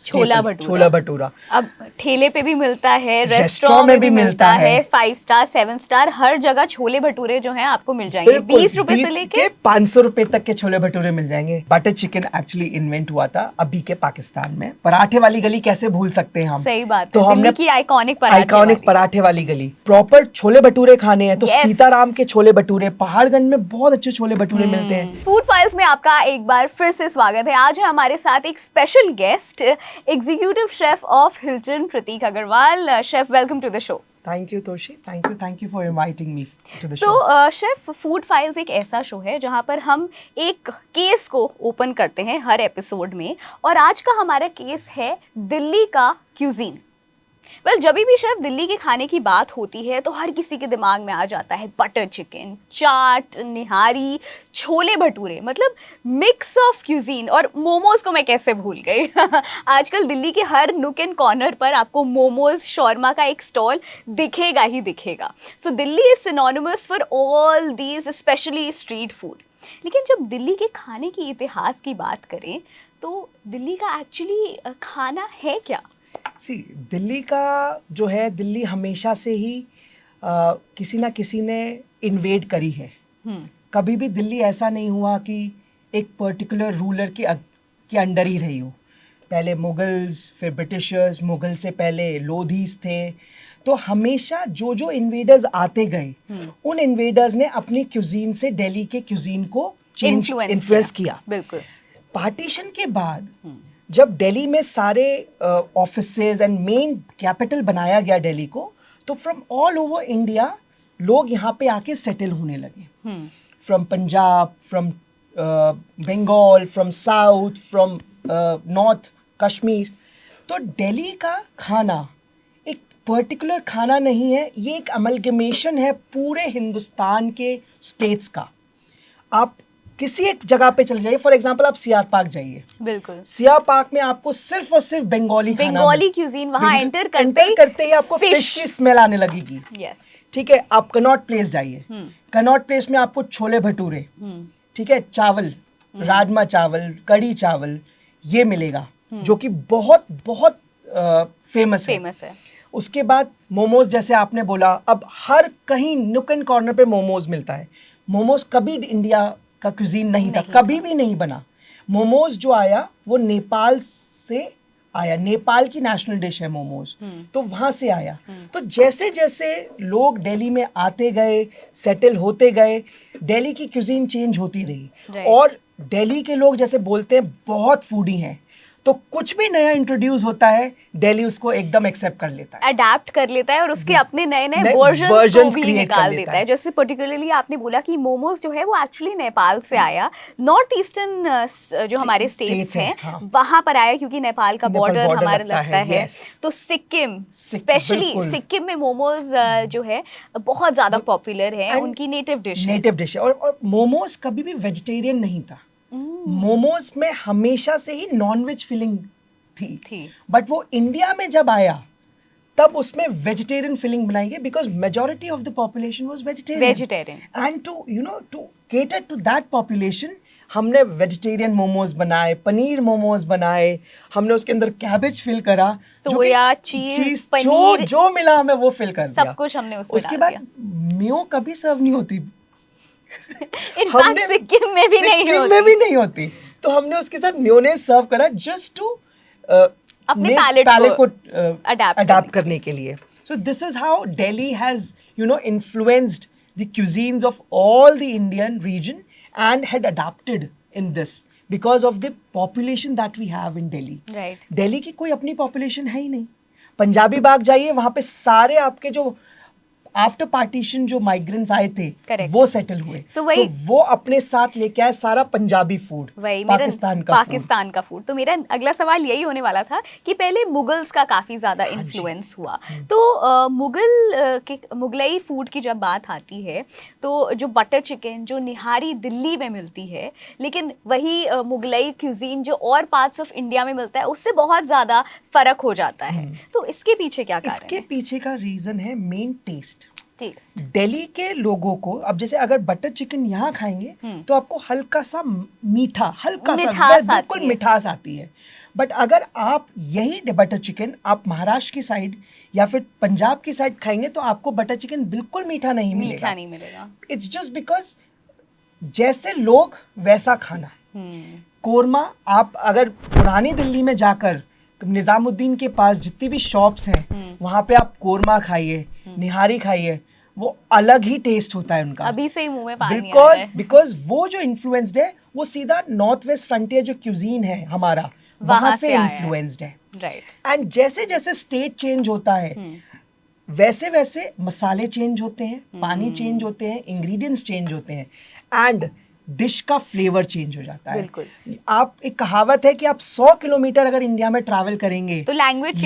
छोला भटूरा अब ठेले पे भी मिलता है, रेस्टोरेंट में भी मिलता है, 5 स्टार 7 स्टार हर जगह छोले भटूरे जो हैं आपको मिल जाएंगे 20 रुपए से लेके 500 रुपए तक के छोले भटूरे मिल जाएंगे। बटर चिकन एक्चुअली इन्वेंट हुआ था अभी के पाकिस्तान में। पराठे वाली गली कैसे भूल सकते हैं हम। सही बात तो है, हमने दिल्ली की आइकॉनिक पराठे वाली गली, प्रॉपर छोले भटूरे खाने हैं तो सीताराम के छोले भटूरे, पहाड़गंज में बहुत अच्छे छोले भटूरे मिलते हैं। फूड फाइल्स में आपका एक बार फिर से स्वागत है। आज है हमारे साथ एक special guest, executive chef of Hilton Prateek Agarwal. Chef, welcome to the show. Thank you Toshi, thank you for inviting me to the show. तो शेफ, फूड फाइल्स एक ऐसा शो है जहां पर हम एक केस को ओपन करते हैं हर एपिसोड में, और आज का हमारा केस है दिल्ली का क्यूजीन। जब भी शेफ दिल्ली के खाने की बात होती है तो हर किसी के दिमाग में आ जाता है बटर चिकन, चाट, निहारी, छोले भटूरे, मतलब मिक्स ऑफ क्यूजीन। और मोमोज को मैं कैसे भूल गई आजकल दिल्ली के हर नुक एंड कॉर्नर पर आपको मोमोज, शॉर्मा का एक स्टॉल दिखेगा ही दिखेगा। So Delhi is synonymous for all these, specially street food. लेकिन जब दिल्ली के खाने की इतिहास की बात करें तो दिल्ली का एक्चुअली खाना है क्या? दिल्ली का जो है, दिल्ली हमेशा से ही किसी ना किसी ने इन्वेड करी है। कभी भी दिल्ली ऐसा नहीं हुआ कि एक पर्टिकुलर रूलर के अंडर ही रही हो। पहले मुगल्स, फिर ब्रिटिशर्स, मुगल से पहले लोधीस थे। तो हमेशा जो इन्वेडर्स आते गए, उन इन्वेडर्स ने अपनी क्यूजीन से दिल्ली के क्यूजीन को इन्फ्लुएंस किया। बिल्कुल। पार्टीशन के बाद जब दिल्ली में सारे ऑफिसेज एंड मेन कैपिटल बनाया गया दिल्ली को, तो फ्रॉम ऑल ओवर इंडिया लोग यहाँ पे आके सेटल होने लगे। From Punjab, from Bengal, from south, from north Kashmir. तो दिल्ली का खाना एक पर्टिकुलर खाना नहीं है, ये एक अमलगमेशन है पूरे हिंदुस्तान के स्टेट्स का। आप किसी एक जगह पे चले जाइए, फॉर एग्जांपल आप सियार पार्क जाइए, बिल्कुल, सियार पार्क में आपको सिर्फ और सिर्फ बंगाली क्यूजीन, वहां एंटर करते ही आपको फिश की स्मेल आने लगेगी। यस, ठीक है। आप कनॉट प्लेस जाइए, कनॉट प्लेस में आपको छोले भटूरे, ठीक है, चावल, राजमा चावल, कड़ी चावल, ये मिलेगा जो कि बहुत बहुत फेमस है। उसके बाद मोमोज, जैसे आपने बोला, अब हर कहीं नुक एंड कॉर्नर पे मोमोज मिलता है। मोमोज कभी इंडिया का क्यूजीन नहीं था, कभी भी नहीं बना। मोमोज जो आया वो नेपाल से आया, नेपाल की नेशनल डिश है मोमोज, तो वहां से आया। तो जैसे जैसे लोग दिल्ली में आते गए, सेटल होते गए, दिल्ली की क्यूजीन चेंज होती रही। और दिल्ली के लोग जैसे बोलते हैं बहुत फूडी हैं, तो कुछ भी नया इंट्रोड्यूस होता है दिल्ली उसको एकदम एक्सेप्ट कर लेता है, अडेप्ट कर लेता है और उसके अपने नए नए वर्जन्स भी निकाल देता है। जैसे पर्टिकुलरली आपने बोला कि मोमोज जो है वो एक्चुअली नेपाल से आया, नॉर्थ ईस्टर्न जो हमारे स्टेट्स हैं, हाँ, वहां पर आया क्योंकि नेपाल का बॉर्डर हमारा लगता है। तो सिक्किम, स्पेशली सिक्किम में मोमोज जो है बहुत ज्यादा पॉपुलर है, उनकी नेटिव डिश है। और मोमोज कभी भी वेजिटेरियन नहीं था। मोमोज में हमेशा से ही नॉनवेज फीलिंग थी। बट वो इंडिया में जब आया तब उसमें वेजिटेरियन फीलिंग बनाई गई, because majority of the population was vegetarian. And to cater to that population हमने वेजिटेरियन मोमोज बनाए, पनीर मोमोज बनाए, हमने उसके अंदर कैबेज फिल करा, सोया, चीज, पनीर, जो मिला हमें वो फिल कर दिया, सब कुछ हमने उसमें उसके बाद म्यो कभी सर्व नहीं होती सिक्किम में भी नहीं होती, तो हमने उसके साथ मेयोनेज सर्व करा जस्ट टू अपने पैलेट को अडैप्ट करने के लिए। So this is how Delhi has influenced the cuisines of all the Indian region and had adapted in this because of the population that we have in Delhi. Delhi की कोई अपनी population है ही नहीं। पंजाबी बाग जाइए, वहां पे सारे आपके जो आफ्टर पार्टीशन जो माइग्रेंट्स आए थे वो सेटल हुए, तो वो अपने साथ लेके आए सारा पंजाबी फूड, पाकिस्तान का फूड। तो मेरा अगला सवाल यही होने वाला था कि पहले मुगल्स का काफी ज्यादा इन्फ्लुएंस हुआ, तो मुगलई फूड की जब बात आती है तो जो बटर चिकन, जो निहारी दिल्ली में मिलती है, लेकिन वही मुगलई क्यूजीन जो और पार्ट्स ऑफ इंडिया में मिलता है उससे बहुत ज्यादा फर्क हो जाता है। तो इसके पीछे क्या कारण है? इसके पीछे का रीजन है मेन टेस्ट। दिल्ली के लोगों को, अब जैसे अगर बटर चिकन यहाँ खाएंगे तो आपको हल्का सा मीठा, बिल्कुल मिठास आती है। बट अगर आप यही बटर चिकन आप महाराष्ट्र की साइड या फिर पंजाब की साइड खाएंगे तो आपको बटर चिकन बिल्कुल मीठा नहीं मिलेगा। मीठा नहीं मिलेगा। इट्स जस्ट बिकॉज जैसे लोग वैसा खाना। कोरमा आप अगर पुरानी दिल्ली में जाकर निजामुद्दीन के पास जितनी भी शॉप्स हैं वहाँ पे आप कोरमा खाइए, निहारी खाइए, वो अलग ही टेस्ट होता है उनका। अभी से ही मुंह में पानी आ रहा है। बिकॉज वो जो इन्फ्लुएंस्ड है वो सीधा नॉर्थ वेस्ट फ्रंटियर जो क्यूजीन है हमारा वहाँ से इन्फ्लुएंस्ड है। राइट। एंड जैसे जैसे स्टेट चेंज होता है वैसे वैसे मसाले चेंज होते हैं, पानी चेंज होते हैं, इंग्रेडिएंट्स चेंज होते हैं एंड डिश का फ्लेवर चेंज हो जाता है। बिल्कुल। आप एक कहावत है कि आप 100 किलोमीटर अगर इंडिया में ट्रैवल करेंगे तो लैंग्वेज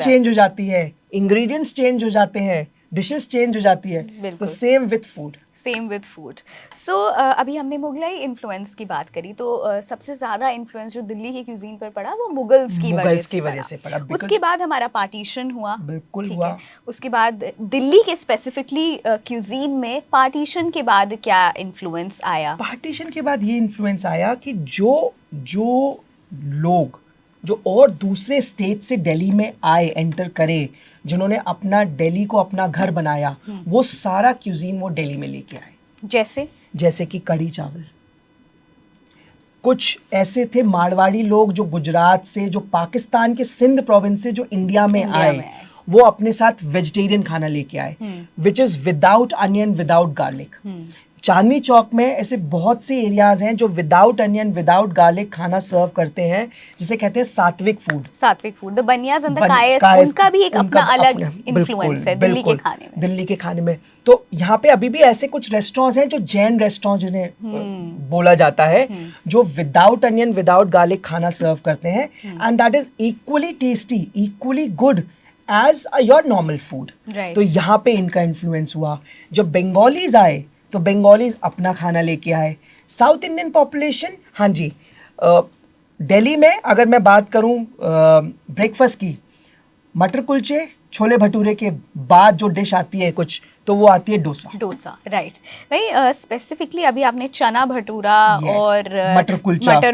चेंज हो जाती है, इंग्रेडिएंट्स चेंज हो जाते हैं, डिशेस चेंज हो जाती है। तो same with food. Same with food. So अभी हमने मुगलाई इन्फ्लुएंस की बात करी तो सबसे ज्यादा इन्फ्लुएंस जो दिल्ली के क्यूजीन पर पड़ा वो मुगल्स की वजह से पड़ा। उसके बाद हमारा पार्टीशन हुआ। बिल्कुल हुआ। उसके बाद दिल्ली के स्पेसिफिकली क्यूजीन में पार्टीशन के बाद क्या इन्फ्लुएंस आया? पार्टीशन के बाद ये इन्फ्लुएंस आया कि जो लोग जो और दूसरे स्टेट से दिल्ली में आए, एंटर करे, जिन्होंने अपना दिल्ली को अपना घर बनाया, वो सारा क्यूजीन वो दिल्ली में लेके आए। जैसे कि कढ़ी चावल। कुछ ऐसे थे मारवाड़ी लोग जो गुजरात से, जो पाकिस्तान के सिंध प्रोविंस से जो इंडिया में आए, वो अपने साथ वेजिटेरियन खाना लेके आए, which is without onion, without garlic. Chandni Chowk में ऐसे बहुत से एरियाज हैं जो विदाउट अनियन, विदाउट गार्लिक खाना सर्व करते हैं, जिसे कहते हैं sattvic food. The Banias and the कायस, उनका भी एक अपना अलग इन्फ्लुएंस है दिल्ली के खाने में। दिल्ली के खाने में तो यहाँ पे अभी भी ऐसे कुछ रेस्टोरेंट्स हैं जो जैन रेस्टोरेंट जिन्हें बोला जाता है, जो विदाउट अनियन, विदाउट गार्लिक खाना सर्व करते हैं and that is equally tasty, equally good as your normal food. तो यहाँ पे इनका इन्फ्लुएंस हुआ। जब बंगालीज आए तो बंगालीज अपना खाना लेके आए। साउथ इंडियन पॉपुलेशन, हाँ जी, दिल्ली में अगर मैं बात करूं ब्रेकफास्ट की, मटर कुलचे, छोले भटूरे के बाद जो डिश आती है कुछ, तो वो आती है डोसा। राइट भाई। स्पेसिफिकली अभी आपने चना भटूरा और मटर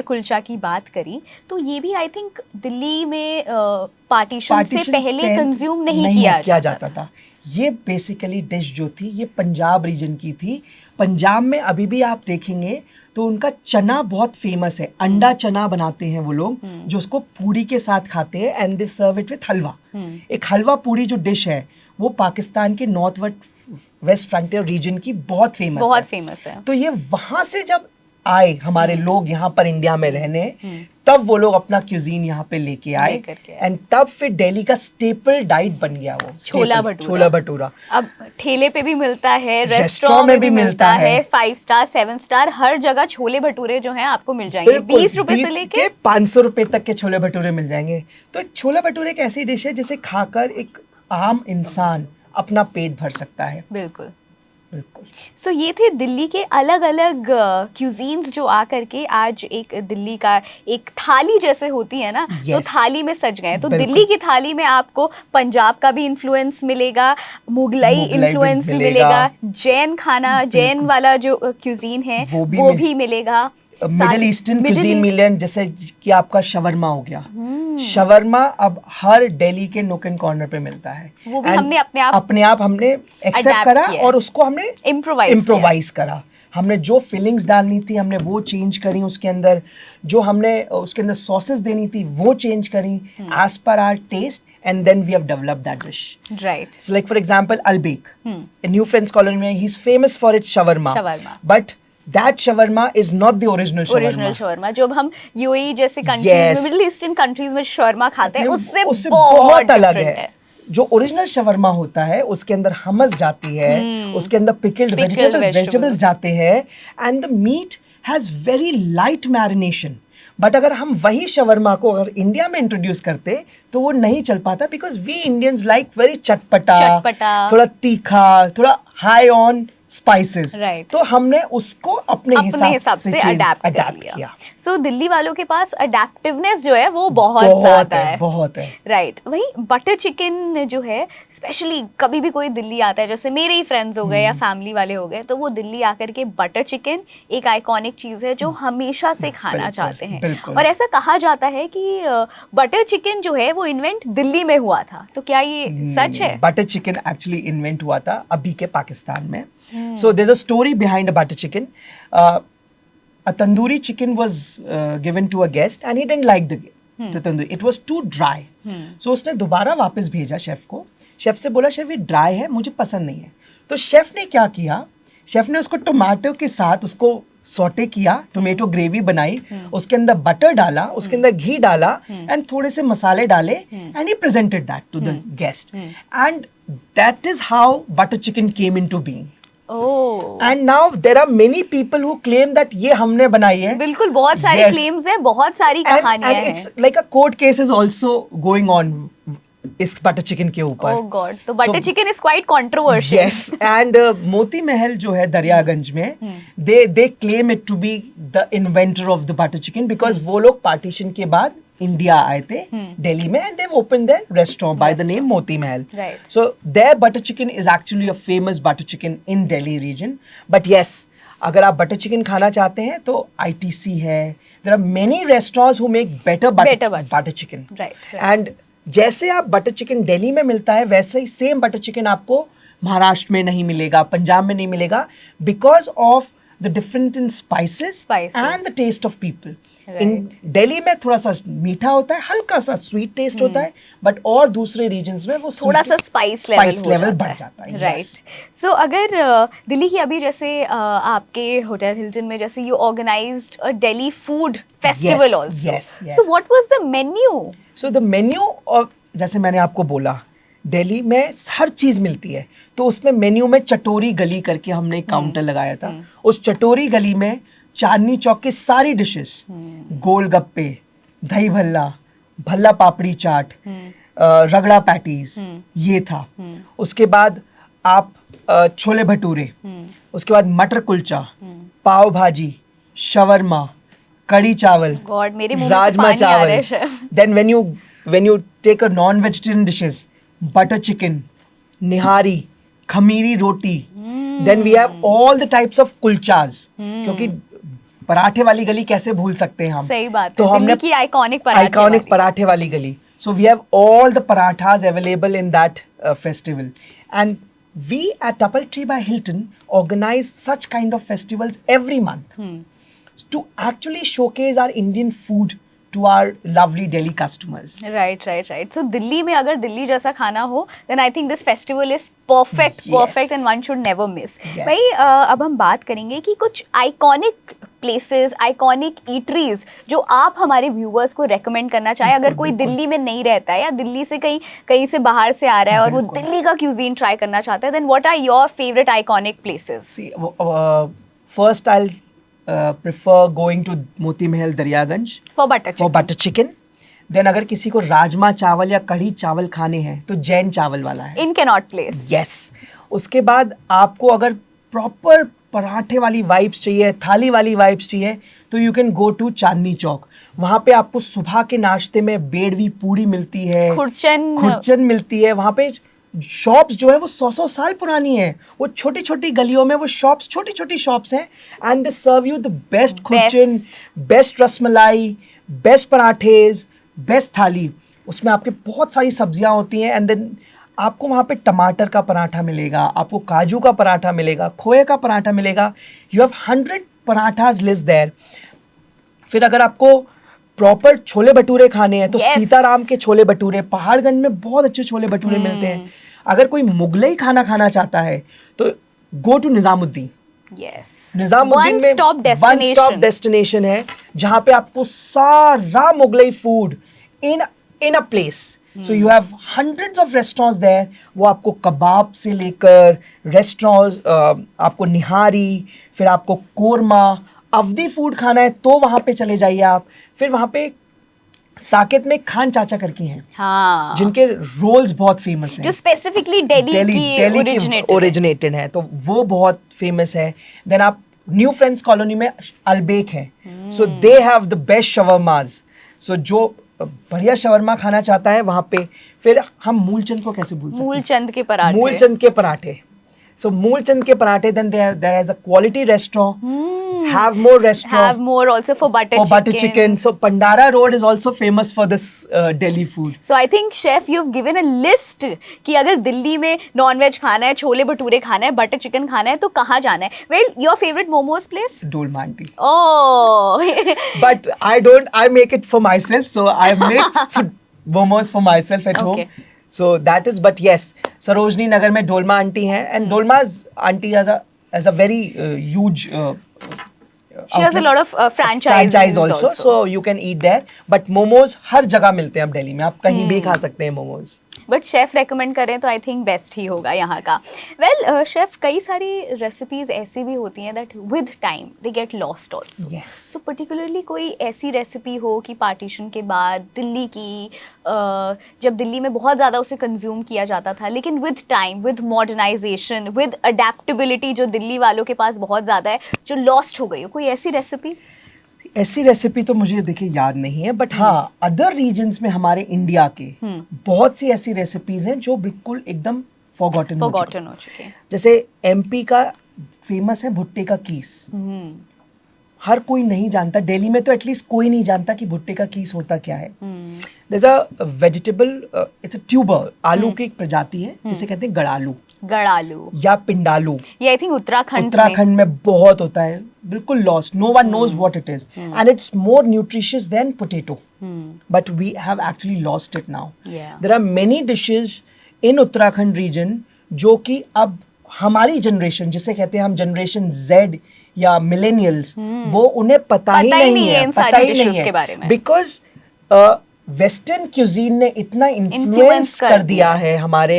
कुलचा की बात करी, तो ये भी आई थिंक दिल्ली में पार्टीशन से पहले कंज्यूम नहीं किया जाता था। ये बेसिकली डिश जो थी ये पंजाब रीजन की थी। पंजाब में अभी भी आप देखेंगे तो उनका चना बहुत फेमस है। अंडा चना बनाते हैं वो लोग, जो उसको पूरी के साथ खाते हैं and they serve it with halwa. एक हलवा पूरी जो डिश है वो पाकिस्तान के नॉर्थ वेस्ट फ्रंटियर रीजन की बहुत फेमस है। तो ये वहां से जब आए हमारे लोग यहाँ पर इंडिया में रहने, तब वो लोग अपना क्यूजीन यहाँ पे लेके आए एंड तब फिर दिल्ली का स्टेपल डाइट बन गया वो छोला भटूरा। अब ठेले पे भी मिलता है, रेस्टोरेंट में भी मिलता है, 5 स्टार 7 स्टार हर जगह छोले भटूरे जो हैं आपको मिल जाएंगे। 20 रुपए से लेके 500 रुपए तक के छोले भटूरे मिल जाएंगे। तो एक छोला भटूरे एक ऐसी डिश है जिसे खाकर एक आम इंसान अपना पेट भर सकता है। बिल्कुल। सो ये थे दिल्ली के अलग अलग क्यूजीन्स जो आकर के आज एक दिल्ली का एक थाली जैसे होती है ना, तो थाली में सज गए। तो दिल्ली की थाली में आपको पंजाब का भी इन्फ्लुएंस मिलेगा, मुगलई इन्फ्लुएंस भी मिलेगा, जैन खाना, जैन वाला जो क्यूजीन है वो भी मिलेगा, मिडिल ईस्टर्न क्यूजीन मिलेन, जैसे कि आपका शवरमा हो गया। शवरमा अब हर दिल्ली के नोक एंड कॉर्नर पे मिलता है। वो भी हमने अपने आप हमने एक्सेप्ट करा और उसको हमने इम्प्रोवाइज करा। हमने जो फिलिंग्स डालनी थी हमने वो चेंज करी, उसके अंदर जो हमने उसके अंदर सॉसेस देनी थी वो चेंज करी एज पर our taste, and then we have developed that dish. Right. So like for example, Albek, in New Friends Colony, he's famous for its shawarma. But that shawarma is not the original shawarma. जो हम UAE जैसे countries में, middle eastern countries में शवर्मा खाते हैं, उससे बहुत अलग है। जो ओरिजिनल शवरमा होता है उसके अंदर हमस जाती है, उसके अंदर पिकल्ड वेजिटेबल्स जाते हैं and the meat has very light marination. But अगर हम वही शवरमा को अगर इंडिया में इंट्रोड्यूस करते तो वो नहीं चल पाता, because we Indians like very चटपटा, थोड़ा तीखा, थोड़ा हाई ऑन स्पाइसेस, Right. तो हमने उसको अपने हिसाब से अडेप्ट किया। सो दिल्ली वालों के पास अडेप्टिवनेस जो है वो बहुत ज्यादा है। बहुत है। राइट वही बटर चिकन जो है स्पेशली कभी भी कोई दिल्ली आता है, जैसे मेरे ही फ्रेंड्स हो गए या फैमिली वाले हो गए, तो वो दिल्ली आकर के बटर चिकन एक आइकॉनिक चीज है जो हमेशा से खाना बिल्कुल, चाहते हैं। बिल्कुल। और ऐसा कहा जाता है कि बटर चिकन जो है वो इन्वेंट दिल्ली में हुआ था, तो क्या ये सच है? बटर चिकन एक्चुअली इन्वेंट हुआ था अभी के पाकिस्तान में। So there is a story behind a butter chicken. A tandoori chicken was given to a guest and he didn't like the tandoori. It was too dry. So उसने दोबारा वापस भेजा chef को। शेफ से बोला शेफ ये dry है, मुझे पसंद नहीं है। तो शेफ ने क्या किया, शेफ ने उसको टमाटो के साथ उसको सॉटे किया, टोमेटो ग्रेवी बनाई, उसके अंदर बटर डाला, उसके अंदर घी डाला एंड थोड़े से मसाले डाले and he presented that to the guest and that is how butter chicken came into being. And now there are many people who claim that ये हमने बनाई है। बिल्कुल, बहुत सारे क्लेम्स हैं, बहुत सारी कहानियां हैं। It's like a court case is also going on इस बटर चिकन के ऊपर। ओह गॉड, तो butter chicken is quite controversial. Yes, and Moti Mahal जो है दरियागंज में, they claim it to be the inventor of the butter chicken because वो लोग partition के बाद इंडिया आए थे दिल्ली में and they open their restaurant by the name Moti Mahal. So their butter chicken is actually a famous butter chicken in Delhi region. But yes, अगर आप butter chicken खाना चाहते हैं तो ITC है, there are many restaurants who make better butter chicken. And जैसे आप butter chicken Delhi में मिलता है वैसे ही सेम बटर चिकन आपको महाराष्ट्र में नहीं मिलेगा, पंजाब में नहीं मिलेगा, because of the different in spices and the taste of people. In Delhi में थोड़ा सा मीठा होता है, हल्का सा स्वीट टेस्ट होता है, बट और दूसरे रीजन्स में वो थोड़ा सा स्पाइस लेवल बढ़ जाता है। राइट। सो अगर दिल्ली की अभी जैसे आपके होटल हिल्टन में जैसे you organized a Delhi food festival also, so what was the menu? So the menu, और जैसे मैंने आपको बोला दिल्ली में हर चीज मिलती है, तो उसमें मेन्यू में चटोरी गली करके हमने एक काउंटर लगाया था। उस चटोरी गली में चांदनी चौक की सारी डिशेस, गोलगप्पे, दही भल्ला, भल्ला पापड़ी चाट, रगड़ा पैटीज, ये था। उसके बाद आप छोले भटूरे, उसके बाद मटर कुलचा, पाव भाजी, शवरमा, कड़ी चावल, राजमा चावल। Then when you take a non-vegetarian dishes, butter chicken, nihari, khamiri roti, then we have all the types of kulchas, क्योंकि पराठे वाली गली कैसे भूल सकते हैं हम? सही बात है, तो हमने दिल्ली की आइकॉनिक पराठे वाली गली, so we have all the parathas available in that festival, and we at DoubleTree by Hilton organize such kind of festivals every month to actually showcase our Indian food to our lovely Delhi customers. Right. So Delhi में अगर दिल्ली जैसा खाना हो, then I think this festival is perfect and one should never miss. भाई अब हम बात करेंगे कि कुछ आइकॉनिक प्लेसेस, आइकॉनिक ईटरीज जो आप हमारे व्यूअर्स को रेकमेंड करना चाहें, अगर कोई दिल्ली में नहीं रहता है या दिल्ली से कहीं से बाहर से आ रहा है और वो दिल्ली का क्यूजीन ट्राई करना चाहता है, then what are your favorite iconic places? See, first I'll prefer going to Moti Mahal Daryaganj for butter chicken. Then अगर किसी को राजमा चावल या कढ़ी चावल खाने हैं तो जैन चावल वाला है, in cannot place. Yes. उसके बाद आपको अगर प्रॉपर पराठे वाली वाइब्स चाहिए, थाली वाली वाइब्स चाहिए, तो you can go to Chandni Chowk. वहाँ पे आपको सुबह के नाश्ते में बेड़वी पूरी मिलती है, खुरचन मिलती है। वहाँ पे शॉप्स जो है वो 100 साल पुरानी है, वो छोटी छोटी गलियों में वो शॉप्स, छोटी छोटी शॉप्स हैं, and they serve you the best khurchan, best rasmalai, best parathas, best thali. उसमें आपके बहुत सारी सब्जियां होती हैं, एंड देन आपको वहाँ पे टमाटर का पराठा मिलेगा, आपको काजू का पराठा मिलेगा, खोए का पराठा मिलेगा। You have 100 parathas list there. फिर अगर आपको प्रॉपर छोले भटूरे खाने हैं तो सीताराम के छोले भटूरे, पहाड़गंज में बहुत अच्छे छोले भटूरे मिलते हैं। अगर कोई मुगलई खाना खाना चाहता है तो गो टू निजामुद्दीन। निजामुद्दीन में वन स्टॉप डेस्टिनेशन है जहाँ पे आपको सारा Mughlai food in a place. So you have hundreds of restaurants there. वो आपको कबाब से लेकर रेस्टोरेंट्स, आपको निहारी, फिर आपको कोरमा, अवधी फूड खाना है तो वहाँ पे चले जाइए आप। फिर वहाँ पे साकेत में खान चाचा करके हैं, हाँ, जिनके रोल्स बहुत फेमस हैं, जो स्पेसिफिकली दिल्ली की ओरिजिनेटेड है, तो वो बहुत फेमस है। देन आप न्यू फ्रेंड्स कॉलोनी में अलबेक है, सो दे हैव द बेस्ट शवरमाज। सो जो बढ़िया शवरमा खाना चाहता है वहां पे, फिर हम मूलचंद को कैसे भूल सकते हैं, मूलचंद के पराठे, मूलचंद के पराठे। सो मूलचंद के पराठे, then there is a quality restaurant, have more restaurant, have more also for butter chicken. So Pandara Road is also famous for this Delhi food. So I think chef you've given a list कि अगर दिल्ली में non veg खाना है, छोले भटूरे खाना है, butter chicken खाना है तो कहाँ जाना है? Well, your favorite momos place? Dolma Aunty. Oh. But I make it for myself, so I make momos for myself at home. So that is, but yes, Sarojini Nagar में Dolma Aunty है, and Dolma's Aunty has a very huge she has a lot of franchise also, so you can eat there. But momos हर जगह मिलते हैं अब दिल्ली में, आप कहीं भी खा सकते हैं momos. बट शेफ रेकमेंड करें तो आई थिंक बेस्ट ही होगा यहाँ का. वेल शेफ, कई सारी रेसिपीज ऐसी भी होती हैं that with time they get lost also. So particularly कोई ऐसी रेसिपी हो कि पार्टीशन के बाद दिल्ली की, जब दिल्ली में बहुत ज़्यादा उसे कंज्यूम किया जाता था, लेकिन with time, with modernization, with adaptability जो दिल्ली वालों के पास बहुत ज़्यादा है, जो लॉस्ट हो गई हो, कोई ऐसी रेसिपी? ऐसी रेसिपी तो मुझे देखिए याद नहीं है, बट हाँ अदर रीजन्स में हमारे इंडिया के बहुत सी ऐसी रेसिपीज हैं जो बिल्कुल एकदम फॉरगॉटन हो चुके हैं. जैसे एमपी का फेमस है भुट्टे का कीस. हर कोई नहीं जानता, दिल्ली में तो एटलीस्ट कोई नहीं जानता कि भुट्टे का कीस होता क्या है. There's a vegetable, it's a tuber, आलू की एक प्रजाति है जिसे कहते हैं गड़ालू या पिंडालू. ये आई थिंक उत्तराखंड में बहुत होता है, बिल्कुल lost, no one knows what it is, and it's more nutritious than potato, but we have actually lost it now. There are many dishes in Uttarakhand region जो कि अब हमारी जनरेशन, जिसे कहते हैं हम जनरेशन Z या मिलेनियल्स, वो उन्हें पता ही नहीं है, बिकॉज वेस्टर्न क्यूजीन ने इतना इन्फ्लुएंस कर दिया है हमारे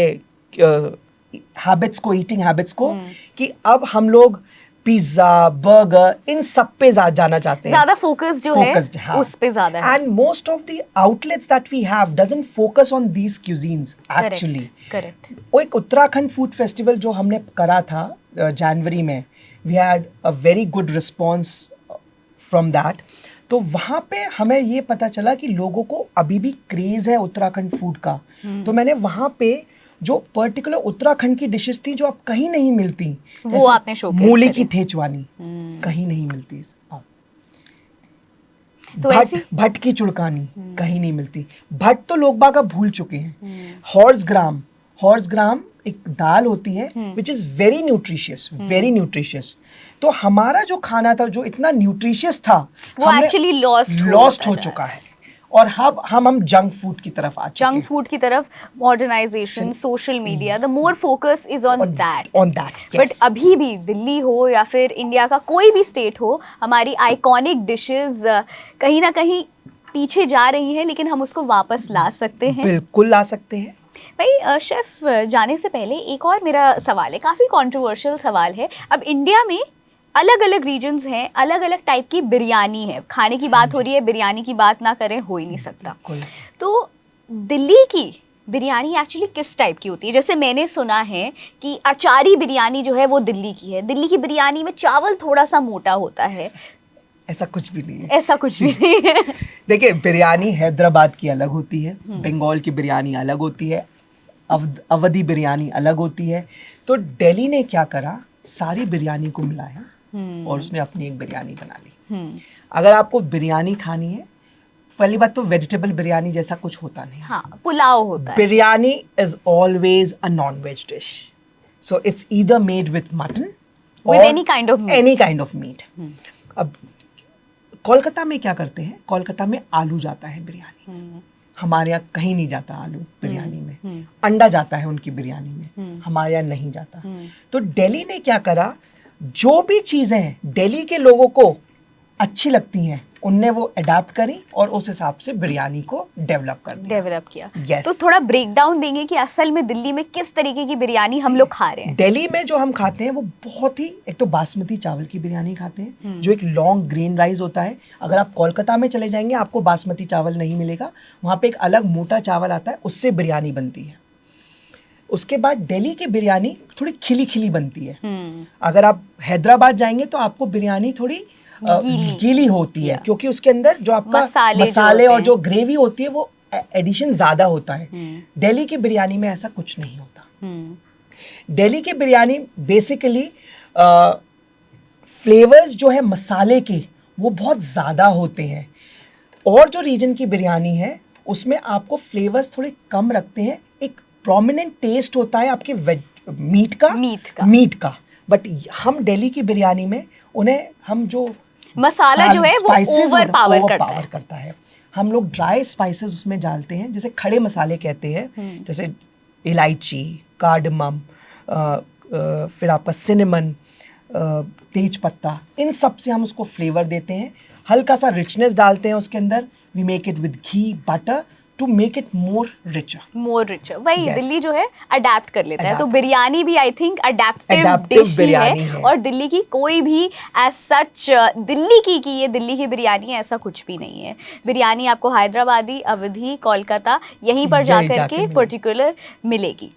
हैबिट्स को, ईटिंग हैबिट्स को, कि अब हम लोग पिज्जा, बर्गर, इन सब पे जाना चाहते हैं. ज्यादा फोकस जो है उस पे ज्यादा है. And most of the outlets that we have doesn't focus on these cuisines actually. Correct. वो एक उत्तराखंड फूड फेस्टिवल जो हमने करा था जनवरी में, we had a very good response from that. तो वहाँ पे हमें ये पता चला कि लोगों को अभी भी क्रेज है उत्तराखंड फूड का. तो मैंने वहाँ पे जो पर्टिकुलर उत्तराखंड की डिशेस थी जो अब कहीं नहीं मिलती, वो आपने शो किया. मूली की थेचवानी कहीं नहीं मिलती, तो भट्ट की चुड़कानी कहीं नहीं मिलती. भट्ट तो लोग बाग अब भूल चुके हैं. हॉर्स ग्राम एक दाल होती है विच इज वेरी न्यूट्रिशियस. तो हमारा जो खाना था जो इतना न्यूट्रिशियस था, वो एक्चुअली लॉस्ट हो चुका है. और हम जंक फूड की तरफ आ चुके हैं. जंक फूड की तरफ, modernization, social media, the more focus is on that. But अभी भी दिल्ली हो या फिर इंडिया का कोई भी स्टेट हो, हमारी आइकॉनिक डिशेस कहीं ना कहीं पीछे जा रही हैं, लेकिन हम उसको वापस ला सकते हैं. बिल्कुल ला सकते हैं. भाई शेफ, जाने से पहले एक और मेरा सवाल है, काफ़ी कंट्रोवर्शियल सवाल है. अब इंडिया में अलग अलग रीजन्स हैं, अलग अलग टाइप की बिरयानी है. खाने की बात हो रही है, बिरयानी की बात ना करें हो ही नहीं सकता. तो दिल्ली की बिरयानी एक्चुअली किस टाइप की होती है? जैसे मैंने सुना है कि अचारी बिरयानी जो है वो दिल्ली की है. दिल्ली की बिरयानी में चावल थोड़ा सा मोटा होता है. ऐसा कुछ भी नहीं है. ऐसा कुछ भी नहीं है. देखिए, बिरयानी हैदराबाद की अलग होती है, बंगाल की बिरयानी अलग होती है, अवधी बिरयानी अलग होती है. तो दिल्ली ने क्या करा, सारी बिरयानी को मिलाया और उसने अपनी एक बिरयानी बना ली. अगर आपको बिरयानी खानी है, पहली बात तो वेजिटेबल बिरयानी जैसा कुछ होता नहीं. हाँ, पुलाव होता है. Biryani is always a non veg dish, so it's either made with mutton with any kind of meat. अब कोलकाता में क्या करते हैं, कोलकाता में आलू जाता है बिरयानी. हमारे यहाँ कहीं नहीं जाता आलू बिरयानी में. अंडा जाता है उनकी बिरयानी में, हमारे यहाँ नहीं जाता. तो दिल्ली ने क्या करा, जो भी चीजें दिल्ली के लोगों को अच्छी लगती हैं उनने वो अडाप्ट करी और उस हिसाब से बिरयानी को डेवलप किया। Yes. तो थोड़ा ब्रेक डाउन देंगे कि असल में दिल्ली में किस तरीके की बिरयानी हम लोग खा रहे हैं। दिल्ली में जो हम खाते हैं वो बहुत ही, एक तो बासमती चावल की बिरयानी खाते हैं जो एक लॉन्ग ग्रेन राइस होता है। अगर आप कोलकाता में चले जाएंगे आपको बासमती चावल नहीं मिलेगा, वहाँ पे एक अलग मोटा चावल आता है, उससे बिरयानी बनती है। उसके बाद दिल्ली की बिरयानी थोड़ी खिली खिली बनती है। अगर आप हैदराबाद जाएंगे तो आपको बिरयानी थोड़ी गीली होती है, क्योंकि उसके अंदर जो आपका मसाले और जो ग्रेवी होती है वो एडिशन ज्यादा होता है। दिल्ली की बिरयानी में ऐसा कुछ नहीं होता। दिल्ली की बिरयानी बेसिकली फ्लेवर्स जो है मसाले के वो बहुत ज्यादा होते हैं, और जो रीजन की बिरयानी है उसमें आपको फ्लेवर्स थोड़े कम रखते हैं। एक प्रोमिनेंट टेस्ट होता है आपके मीट का। बट हम दिल्ली की बिरयानी में उन्हें हम जो मसाला जो है वो ओवर पावर करता है। हम लोग ड्राई स्पाइसेस उसमें डालते हैं, जैसे खड़े मसाले कहते हैं, जैसे इलायची, कार्डमम, फिर आपका सिनेमन, तेज पत्ता, इन सब से हम उसको फ्लेवर देते हैं। हल्का सा रिचनेस डालते हैं उसके अंदर। We make it with ghee, butter to make it more richer. वही दिल्ली जो है अडेप्ट कर लेता है। तो बिरयानी भी आई थिंक अडेप्टिव डिश ही है। और दिल्ली की कोई भी एज सच दिल्ली की ये दिल्ली की बिरयानी है ऐसा कुछ भी नहीं है। बिरयानी आपको हैदराबादी, अवधी, कोलकाता यहीं पर जाकर के पर्टिकुलर मिलेगी।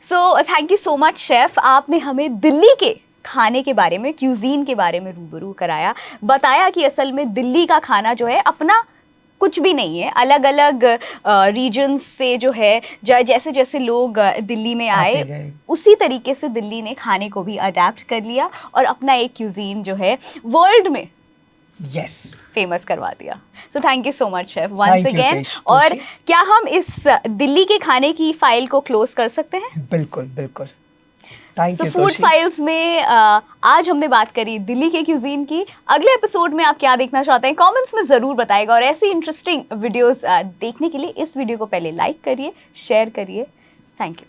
सो thank you so much chef, आपने हमें दिल्ली के खाने के बारे में, क्यूजीन के बारे में रूबरू कराया, बताया कि असल में दिल्ली का खाना जो है अपना कुछ भी नहीं है। अलग अलग रीजन से जो है जैसे जैसे लोग दिल्ली में आए उसी तरीके से दिल्ली ने खाने को भी अडेप्ट कर लिया और अपना एक क्यूजीन जो है वर्ल्ड में फेमस करवा दिया। So thank you so much chef once again. और क्या हम इस दिल्ली के खाने की फाइल को क्लोज कर सकते हैं? बिल्कुल। So, फूड फाइल्स में आज हमने बात करी दिल्ली के क्यूजीन की। अगले एपिसोड में आप क्या देखना चाहते हैं कमेंट्स में ज़रूर बताइएगा, और ऐसी इंटरेस्टिंग वीडियोस देखने के लिए इस वीडियो को पहले लाइक करिए, शेयर करिए। Thank you.